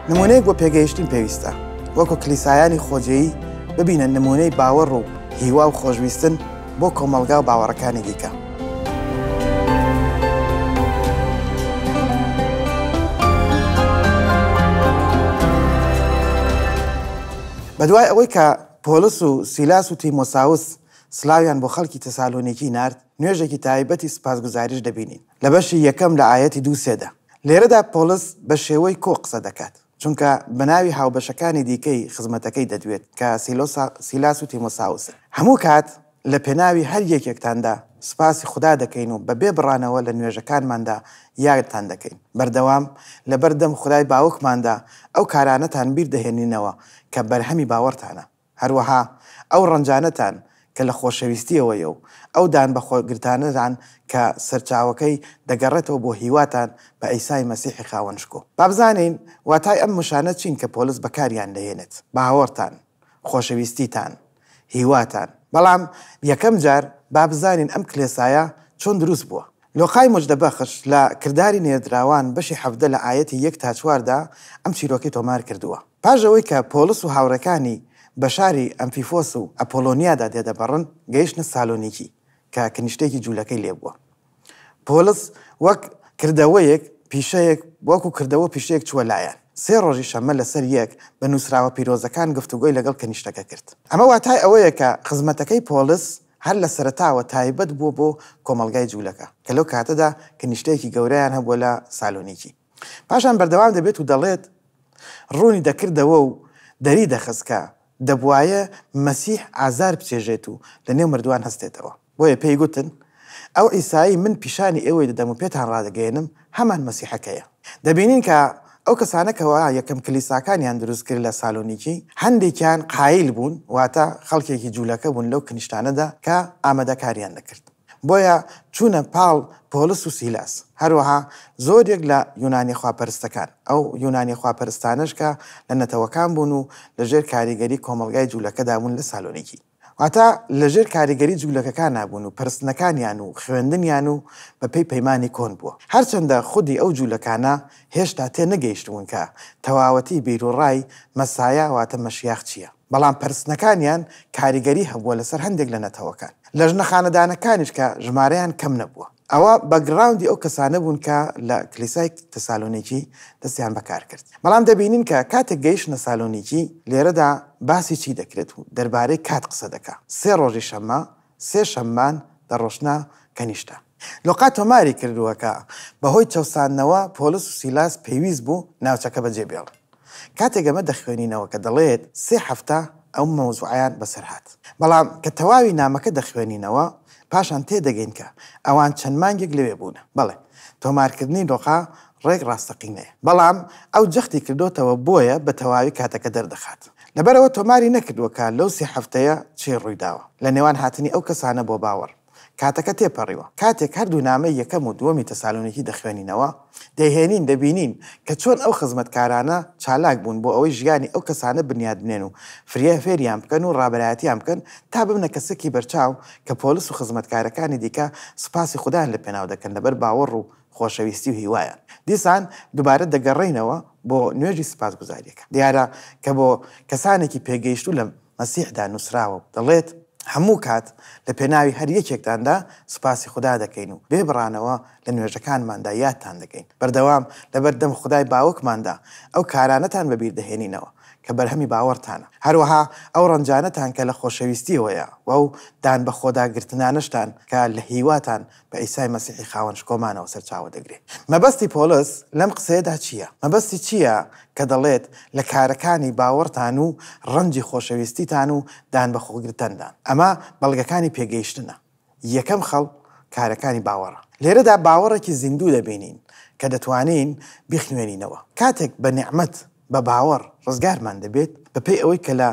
نمونەیەک بۆ پێگەیشتن پێویستە وەکو کلیسایانی خۆجێیی ببینن نمونەی باوەڕ و هیوا و خۆشویستن بۆ کۆمەلگا و باوەڕەکانی دیکە. بەدوای ئەوەی کە پۆلس و سیلاس و تیمۆساوس سلاویان بۆ خەڵکی تەسالۆنیکی نارد، نوێژێکی تایبەتی سوپاسگوزاریش دەبینین لە بەشی یەکەم لە ئایەتی 2-3دا. لێرەدا پۆلس بە شێوەی کۆ قسە دەکات، چونکە بەناوی هاوبەشەکانی دیکەی خزمەتەکەی دەدوێت کە سیلاس و تیمۆساوسن. هەموو کات لە پێناوی هەر یەکێکتاندا سپاسی خوددا دەکەین و بەبێ بڕانەوە لە نوێژەکانماندا یادتان دەکەین. بەردەوام لەبەردەم خودای باوکماندا ئەو کارانەتان بیر دەهێنینەوە کە بەرهەمی باوەڕتانە، هەروەها ئەو ڕەنجانەتان کە لە خۆشەویستیەوەیە و ئەو دان بە خۆگرتانەدان کە سەرچاوەکەی دەگەڕێتەوە بۆ هیواتان بە ئەیسای مەسیحی خاوەنشکۆ. با بزانین واتای ئەم مشانە چین کە پۆلس بەکاریان دەهێنێت: باوەڕتان، خۆشەویستیتان، هیواتان. بەڵام یەکەم جار با بزانین ئەم کلێسایە چۆن دروست بووە. لۆقای مجدەبەخش لە کردداری نێردراوان بەشی 17 لە ئایەتی 1-4دا ئەم چیرۆکی تۆمار کردووە. پاژەوەی کە پۆلس و هاوڕەکانی بە شاری ئەمفیفۆس و ئەپۆلۆنیادا دێدەبڕن، گەیشتنە سالۆنیکی کە کنیشتێکی جوولەکەی لێبووە. پۆلس وەک کردەوەیەک پیشەیەک وەکو کردەوە پیشەیەک چووە لایەن. 3 ڕۆژی شەمە لەسەر یەک بە نووسراوە پیرۆزەکان گفتوگۆی لەگەڵ کنیشتەکە کرد. ئەمە واتای ئەوەیە کە خزمەتەکەی پۆلس هەر لە سەرەتاوە تایبەت بووە بۆ کۆمەلگای جوولەکە کە لەو کاتەدا کنیشتەیەکی گەورەیان هەبووە لە سالۆنیکی. پاشان بەردەوام دەبێت و دەڵێت ڕوونی دەکردەوە و دەری دەخستکە دەبوایە مەسیح ئازار بچێژێت و لە نێو مردووان هەستێتەوە. بۆیە پێی گوتن ئەو ئیسایی من پیشانی ئێوەی دەدەم و پێتان ڕادەگەێنم هەمان مەسیحەکەیە. دەبینین کە ئەو کەسانەکەەوە یەکەم کلیساکانیان دروست کرد لە سالۆنیکی، هەندێکیان قایل بوون، واتە خەڵکێکی جوولەکە بوون لەو کنیشتانەدا کە ئامادەکاریان دەکرد. بۆیە چوونە پاڵ پۆلس و سیلاس، هەروەها زۆرێک لە یونانی خواپەرستەکان، ئەو یونانی خواپەرستانش کە لە نەتەوەکان بوون و لەژێر کاریگەری کۆمەلگای جوولەکەدا بوون لە سالۆنیکی. واتە لەژێر کاریگەری جوولەکەکان نابوون و پەرستنەکانیان و خوێندنیان و بەپێی پەیمانی کۆن بووە. هەرچەندە خودی ئەو جوولەکانە هێشتا تێ نەگەیشتبوون کە تەواوەتی بیرروڕای مەسایە واتە مەشیاخ چییە، بەڵام پەرستنەکانیان کاریگەری هەبووە لەسەر هەندێک لە نەتەوەکان. لە ژنە خانەدانەکانیش کە ژمارەیان کەم نەبووە. ئەوە بەگراوندی ئەو کەسانە بوون کە لە کلیسای تەسالۆنیکی دەستیان بەکار کرد. بەڵام دەبینین کە کاتێک گەیشتنە سالۆنیکی لێرەدا باسی چی دەکرێت و دەربارەی کات قسە دەکا. 3 ڕۆژی شەمە، 3 شەممان دەڕۆشتە کەنیشتە. لۆقا تۆماری کردووەکە بەهۆی چەوساندنەوە پۆلس و سیلاس پێویست بوو ناوچەکە بەجێبێڵ. کاتێک ئەمە دەخوێنینەوە کە دەڵێت 3 هەفتە ئەو مەوزوعیان بەسەر هات. بەڵام کە تەواوی نامەکە دەخوێنینەوە پاشان تێدەگەین کە ئەوان چەند مانگێک لەوێ بوون. بەڵێ تۆمارکردنی لۆقا ڕێک ڕاستەقینەیە، بەڵام ئەو جەختی کردوتەوە بۆیە بە تەواوی کاتەکە دەردەخات. لەبەرەوە تۆماری نەکردووەکە لەو 3 هەفتەیە چی ڕوویداوە لە نێوان هاتنی ئەو کەسانە بۆ باوەڕ. کاتەکە تێپەڕیوە. کاتێک هەردوو نامەی یەکەم و دووەمی تەسالۆنیکی دەخوێنینەوە، دەیهێنین دەبینین کە چۆن ئەو خزمەتکارانە چالاک بوون بۆ ئەوەی ژیانی ئەو کەسانە بنیاد بنێن و فریە فێریان بکەن و ڕابەرایەتیان بکەن تا ببنە کەسێکی بەرچاو کە پۆلس و خزمەتکارەکانی دیکە سوپاسی خوددایان لە پێناو دەکەن لەبەر باوەڕ و خۆشەویستی و هیوایان. دیسان دووبارە دەگەڕێینەوە بۆ نوێژی سوپاسگوزاریەکە. دیارە کە بۆ کەسانێکی پێگەیشتوو لە مەسیحدا نووسراوە دەڵێت هەموو کات لە پێناوی هەر یەکێکتاندا سوپاسی خوددا دەکەین و بێبڕانەوە لە نوێژەکانماندا یادتان دەکەین. بەردەوام لەبەردەم خودای باوکماندا ئەو کارانەتان بەبیر دەهێنینەوە کە بەرهەمی باوەڕتانە. هەروەها ئەو ڕەنجانەتان کە لە خۆشەویستیەوەیە و ئەو دان بە خۆداگرتنانشتان کە لە هیواتان بە ئیسای مەسیحی خاوەنشکۆمانەوە سەرچاوە دەگرێت. مەبەستی پۆلس لەم قسەیەدا چییە؟ مەبەستی چییە کە دەڵێت لە کارەکانی باوەڕتان و ڕەنجی خۆشەویستیتان و دان بە خۆگرتەندان؟ ئەمە بەڵگەکانی پێگەیشتنە. یەکەم خەڵ کارەکانی باوەڕە. لێرەدا باوەڕێکی زیندوو دەبینین کە دەتوانین بیخوێنینەوە. کاتێک بە نیعمەت بە باوەڕ ڕزگارمان دەبێت بەپێی ئەوەی کە لە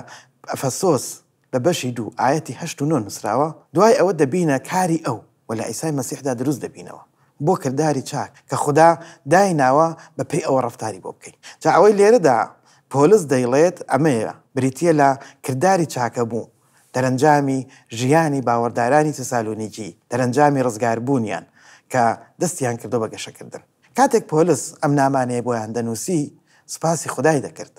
ئەفەسۆس لە بەشی 2 ئایەتی 8 و 9 نووسراوە، دوای ئەوە دەبینە کاری ئەو و لە ئیسای مەسیحدا دروست دەبینەوە بۆ کردداری چاک کە خوددا دایناوە بەپێی ئەوە ڕەفتاری بۆ بکەین. جا ئەوەی لێرەدا پۆلس دەیڵێت ئەمەیە بریتیە لە کردداری چاکە بوو، دەرەنجامی ژیانی باوەڕدارانی تەسالۆنیکی، دەرەنجامی ڕزگاربوونیان کە دەستیان کردو بە گەشەکردن. کاتێک پۆلس ئەم نامانەیە بۆیان دەنووسی، سپاسی خودای دەکرد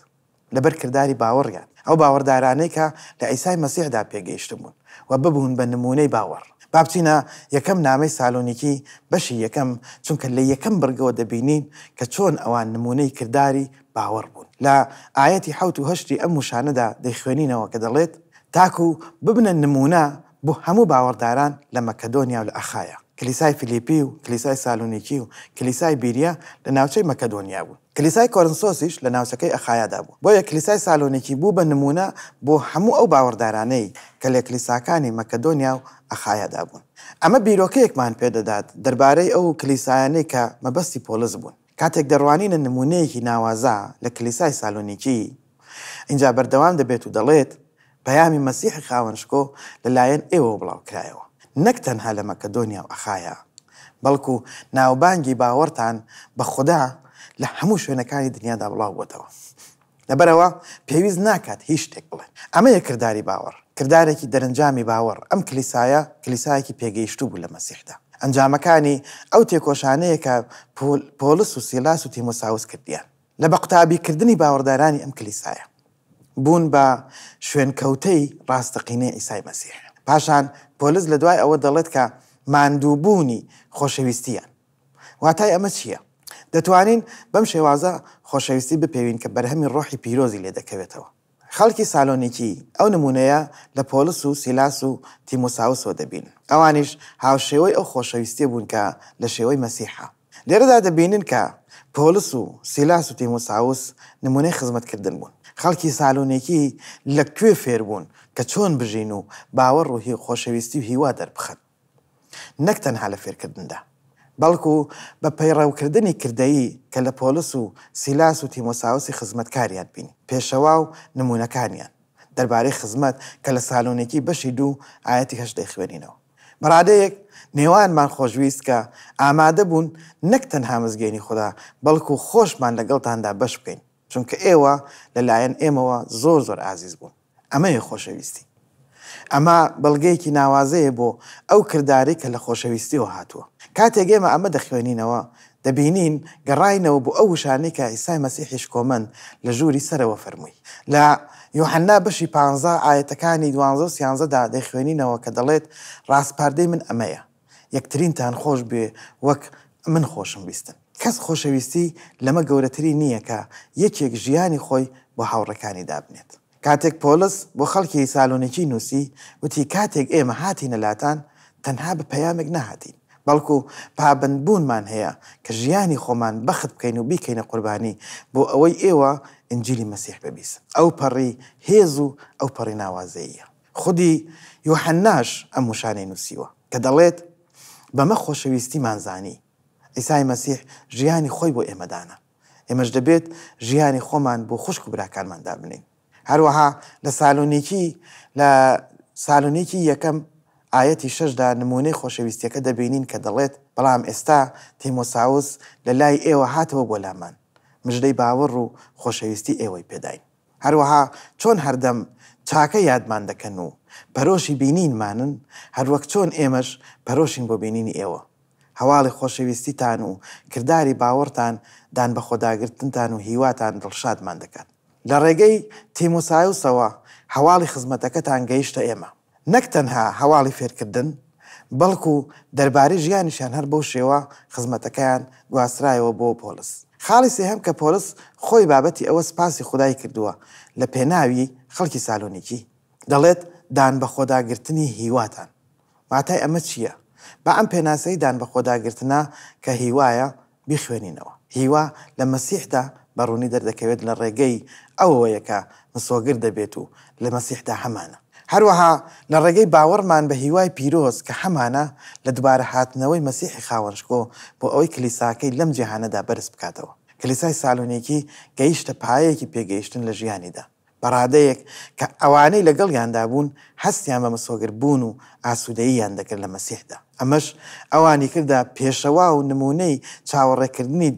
لەبەر کردداری باوەڕیان ئەو باوەڕدارانەی کە لە ئیسای مەسیحدا پێگەیشتبوون و ببوون بە نمونەی باوەڕ. با بچینە یەکەم نامەی سالۆنیکی بەشی یەکەم، چونکە لە یەکەم بڕگەوە دەبینین کە چۆن ئەوان نمونەی کردداری باوەڕ بوون. لە ئاەتی 7 و 8 ئەم وشانەدا دەیخوێنینەوە کە دەڵێت تاکو ببنە نمونە بۆ هەموو باوەڕداران لە مەکەدۆنیا و لە ئەخایە. کلیسای فیلیپی و کلیسای سالۆنیکی و کلیسای بیریا لە ناوچەی مەکەدۆنیا بوون. کلیسای کۆرنسۆسیش لە ناوچەکەی ئەخایادا بوو. بۆیە کلیسای سالۆنیکی بوو بە نمونە بۆ هەموو ئەو باوەڕدارانەی کە لە کلیساکانی مەکەدۆنیا و ئەخایادا بوون. ئەمە بیرۆکەیەکمان پێدەدات دەربارەی ئەو کلیسایانەی کە مەبەستی پۆلس بوون. کاتێک دەڕوانینە نمونەیەکی ناوازە لە کلیسای سالۆنیکی، اینجا بەردەوام دەبێت و دەڵێت پەیامی مەسیحی خاوەنشکۆ لەلایەن ئێوە بڵاوکرایەوە، نەک تەنها لە مەکەدۆنیا و ئەخایە، بەڵکو ناوبانگی باوەڕتان بە خوددا لە هەموو شوێنەکانی دنیادا بڵاو بۆتەوە. لەبەرەوە پێویست ناکات هیچ شتێک بڵێن. ئەمەیە کردداری باوەڕ، کردارێکی دەرەنجامی باوەڕ. ئەم کلیسایە کلیسایەکی پێگەیشتوو بوو لە مەسیحدا. ئەنجامەکانی ئەو تێکۆشانەیە کە پۆلس و سیلاس و تیمۆساوس کردیان لە بە قوتابیکردنی باوەڕدارانی ئەم کلیسایە بوون بە شوێنکەوتەی ڕاستەقینەی ئیسای مەسیح. پاشان پۆلس لە دوای ئەوە دەڵێت کە ماندووبوونی خۆشەویستیان. واتای ئەمە چییە؟ دەتوانین بەم شێوازە خۆشەویستی بپێوین کە بەرهەمی ڕۆحی پیرۆزی لێ دەکەوێتەوە. خەڵکی سالۆنیکی ئەو نمونەیە لە پۆلس و سیلاس و تیمۆساوسەوە دەبین. ئەوانیش هاوشێوەی ئەو خۆشەویستی بوون کە لە شێوەی مەسیحە. لێرەدا دەبینن کە پۆلس و سیلاس و تیمۆساوس نمونەی خزمەتکردن بوون. خەڵکی سالۆنیکی لەکوێ فێر بوون کە چۆن بژین و باوەڕ و خۆشەویستی و هیوا دەربخەن، نەک تەنها لە فێرکردندا، بەڵکو بە پەیڕەوکردنی کردەیی کە لە پۆلس و سیلاس و تیمۆساوسی خزمەتکاریان بینی، پێشەوا و نمونونەکانیان دەربارەی خزمەت کە لە سالۆنیکی بەشی 2 ئاەتی 8 دەیخوێنینەوە. بەڕادەیەک نێوانمان خۆشویست کە ئامادە بوون نەک تەنها مزگەینی خوددا بەڵکو خۆشمان لەگەڵتاندا بەش بکەین، چونکە ئێوە لەلایەن ئێمەوە زۆر زۆر ئازیز بوون. ئەمەیە خۆشەویستی. ئەمە بەڵگەیەکی ناوازەیە بۆ ئەو کردداری کە لە خۆشەویستیەوە هاتووە. کاتێک ئێمە ئەمە دەخوێنینەوە دەبینین گەڕاینەوە بۆ ئەو وشانەی کە ئیسای مەسیحیش کۆمەند لە ژووری سەرەوە فەرمووی. لە یوحەنا بەشی 15 ئاەتەکانی 12 و 13دا دەیخوێنینەوە کە دەڵێت ڕاستپاردەی من ئەمەیە، یەکترینتان خۆش بێ وەک من خۆشم بیستن. کەس خۆشەویستی لەمە گەورەتری نییە کە یەکێک ژیانی خۆی بۆ هاوڕەکانی دابنێت. کاتێک پۆلس بۆ خەڵکی سالۆنیکی نووسی وتی کاتێک ئێمە هاتینە لاتان تەنها بە پەیامێک نەهاتین، بەڵکو پابندبوونمان هەیە کە ژیانی خۆمان بەخت بکەین و بیکەینە قوربانی بۆ ئەوەی ئێوە ئنجیلی مەسیح ببیسن. ئەو پەڕی هێز و ئەو پەڕی ناوازەیە. خودی یوحەناش ئەم وشانەی نووسیوە کە دەڵێت بەمە خۆشەویستیمان زانی ئیسای مەسیح ژیانی خۆی بۆ ئێمەدانە، ئێمەش دەبێت ژیانی خۆمان بۆ خوشک و براکانماندا بنین. هەروەها لە سالۆنیکی یەکەم ئاەتی 6دا نمونەی خۆشەویستیەکە دەبینین کە دەڵێت بەڵام ئێستا تیمۆساوس لە لای ئێوە هاتەوە بۆ لامان، مژدەی باوەڕ و خۆشەویستی ئێوەی پێداین. هەروەها چۆن هەردەم چاکە یادمان دەکەن و پەرۆشی بینینمانن، هەروەک چۆن ئێمەش پەرۆشین بۆ بینینی ئێوە. هەواڵی خۆشەویستیتان و کردداری باوەڕتان دان بە خۆداگرتنتان و هیواتان دڵشادمان دەکات. لە ڕێگەی تیمۆساوسەوە هەواڵی خزمەتەکەتان گەیشتە ئێمە، نەک تەنها هەواڵی فێرکردن بەڵکو دەربارەی ژیانیشان هەر بەو شێوە خزمەتەکەیان گواسترایەوە بۆ پۆلس. خاڵی سێهەم کە پۆلس خۆی بابەتی ئەوە سپاسی خودای کردووە لە پێناوی خەڵکی سالۆنیکی، دەڵێت دان بە خۆداگرتنی هیواتان. واتای ئەمە چییە؟ بە ئەم پێناسەی دان بە خۆداگرتنە کە هیوایە بیخوێنینەوە. هیوا لە مەسیحدا بەڕوونی دەردەکەوێت لە ڕێگەی ئەوەیە کە مسۆگر دەبێت و لە مەسیحدا هەمانە. هەروەها لە ڕێگەی باوەڕمان بە هیوای پیرۆز کە هەمانە لە دووبارە هاتنەوەی مەسیحی خاوەنشکۆ بۆ ئەوەی کلیساکەی لەم جیهانەدا بەرز بکاتەوە. کلیسای سالۆنیکی گەیشتە پایەیەکی پێگەیشتن لە ژیانیدا. بەڕادەیەک کە ئەوانەی لەگەڵیاندا بوون هەستیان بە مسۆگر بوون و ئاسوودەییان دەکرد لە مەسیحدا. ئەمەش ئەوانی کردە پێشەوا و نمونەی چاوەڕێکردنی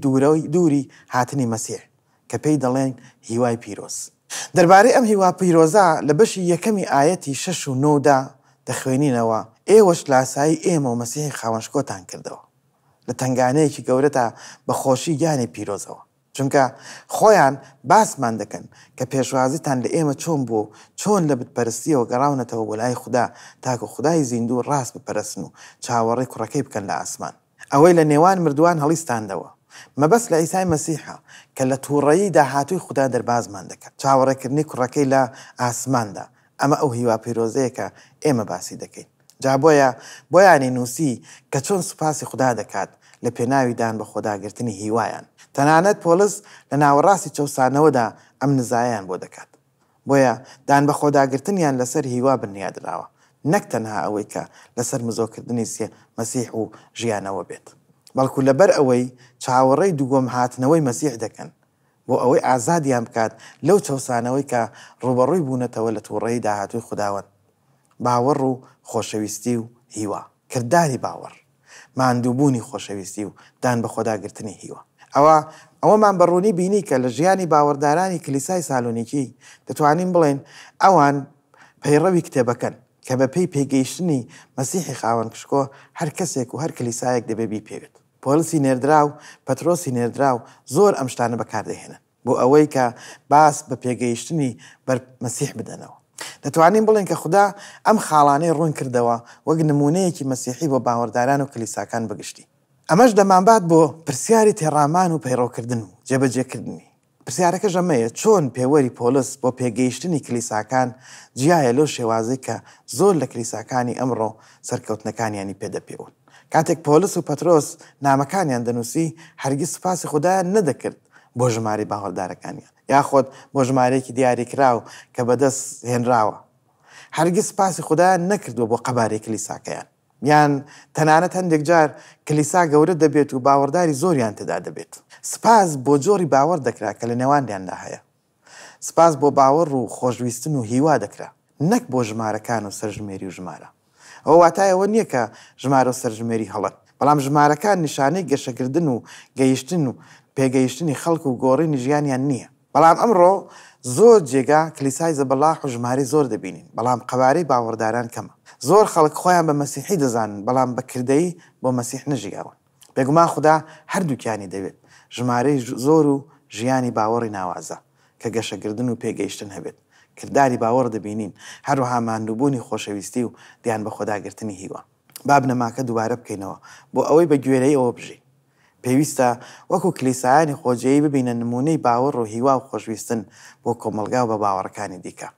دووری هاتنی مەسیح کە پێی دەڵێن هیوای پیرۆز. دەربارەی ئەم هیوا پیرۆزە لە بەشی یەکەمی ئاەتی 6 و 9دا دەخوێنینەوە ئێوەش لاسایی ئێمە و مەسیحی خاوەنشکۆتان کردەوە لە تنگانەیەکی گەورەتا بە خۆشی گیانی پیرۆزەوە. چونکە خۆیان باسمان دەکەن کە پێشوازیتان لە ئێمە چۆن بوو چۆن لە بتپەرستیەوە گەڕاونەتەوە بۆ لای خوددا تاکە خودای زیندوو ڕاست بپەرستن و چاوەڕێی کوڕەکەی بکەن لە ئاسمان ئەوەی لە نێوان مردووان هەڵیستاندەوە مەبەست لە ئیسای مەسیحە کە لە تووڕەیی داهاتووی خوددا دەربازمان دەکات چاوەڕێکردنی کوڕەکەی لە ئاسماندا ئەمە ئەو هیوا پیرۆزەیە کە ئێمە باسی دەکەین جا بۆیانی نووسی کە چۆن سوپاسی خوددا دەکات لە پێناوی دان بە خۆداگرتنی هیوایان تەنانەت پۆلس لە ناوەڕاستی چەسانەوەدا ئەم نزایان بۆ دەکات بۆیە دان بە خۆداگرتنیان لەسەر هیوا بنیادراوە نەک تەنها ئەوەی کە لەسەر مزۆکردنی مەسیح و ژیانەوە بێت بەڵکو لەبەر ئەوەی چاوەڕێی دووگۆم هاتنەوەی مەسیح دەکەن بۆ ئەوەی ئازادیان بکات لەو چەسانەوەی کە ڕوبەڕووی بوونەتەوە لە تووڕەیی داهاتووی خودداوەند باوەڕ و خۆشەویستی و هیوا کردداری باوەڕ ماندووبوونی خۆشەویستی و دان بە خۆداگرتنی هیوا ئەوەمان بەڕوونی بینی کە لە ژیانی باوەڕدارانی کلیسای سالۆنیکی دەتوانین بڵێن ئەوان پەیڕەوی کتێبەکەن کە بە پێی پێگەیشتنی مەسیحی خاوەن کشکۆ هەر کەسێک و هەر کلیسایەک دەبێ بیپێوێت پۆلسی نێردرا و پەترۆسی نێردرا و زۆر ئەم شتانە بەکاردەهێنن بۆ ئەوەی کە باس بە پێگەیشتنی بەر مەسیح بدەنەوە دەتوانین بڵێن کە خوددا ئەم خاڵانەی ڕوون کردەوە وەک نمونەیەکی مەسیحی بۆ باوەڕداران و کلیساکان بەگشتی ئەمەش دەمانبات بۆ پرسیاری تێڕامان و پەیڕۆکردن و جێبەجێکردنی پرسیارەکە ژەمەیە چۆن پێوەری پۆلس بۆ پێگەیشتنی کلیساکان جیایە لەو شێوازەی کە زۆر لە کلیساکانی ئەمڕۆ سەرکەوتنەکانیانی پێدەپێون کاتێک پۆلس و پەترۆس نامەکانیان دەنووسی هەرگیز سوپاسی خوددایان نەدەکرد بۆ ژماری باوەڕدارەکانیان یاخۆت بۆ ژمارەیەکی دیاریکراو کە بەدەست هێنراوە هەرگیز سوپاسی خوددایان نەکردووە بۆ قەبارەی کلیساکەیان یان تەنانەت هەندێک جار کلیسا گەورە دەبێت و باوەڕداری زۆریان تێدا دەبێت سپاس بۆ جۆری باوەڕ دەکرا کە لە نێوانیاندا هەیە سپاس بۆ باوەڕ و خۆشویستن و هیوا دەکرا نەک بۆ ژمارەکان و سەرژمێری و ژمارە ئەوە واتایەوە نییە کە ژمارە و سەرژمێری هەڵەن بەڵام ژمارەکان نیشانەی گەشەکردن و گەیشتن و پێگەیشتنی خەڵک و گۆڕینی ژیانیان نییە بەڵام ئەمڕۆ زۆر جێگا کلیسای زەبەلاح و ژماری زۆر دەبینین بەڵام قەبارەی باوەڕداران کەمە زۆر خەڵک خۆیان بە مەسیحی دەزانن بەڵام بەکردەی بۆ مەسیح نەژیاون بێگومان خوددا هەردووکیانی دەوێت ژمارەی زۆر و ژیانی باوەڕی ناوازە کە گەشەگردن و پێگەیشتن هەبێت کردداری باوەڕ دەبینین هەروەها ماندووبوونی خۆشەویستی و دیان بە خۆداگرتنی هیوا بابنەماکە دووبارە بکەینەوە بۆ ئەوەی بە گوێرەی ئەوە بژین پێویستە وەکو کلیسایانی خۆجێیی ببینە نمونەی باوەڕ و هیوا و خۆشویستن بۆ کۆمەلگا و بە باوەڕەکانی دیکە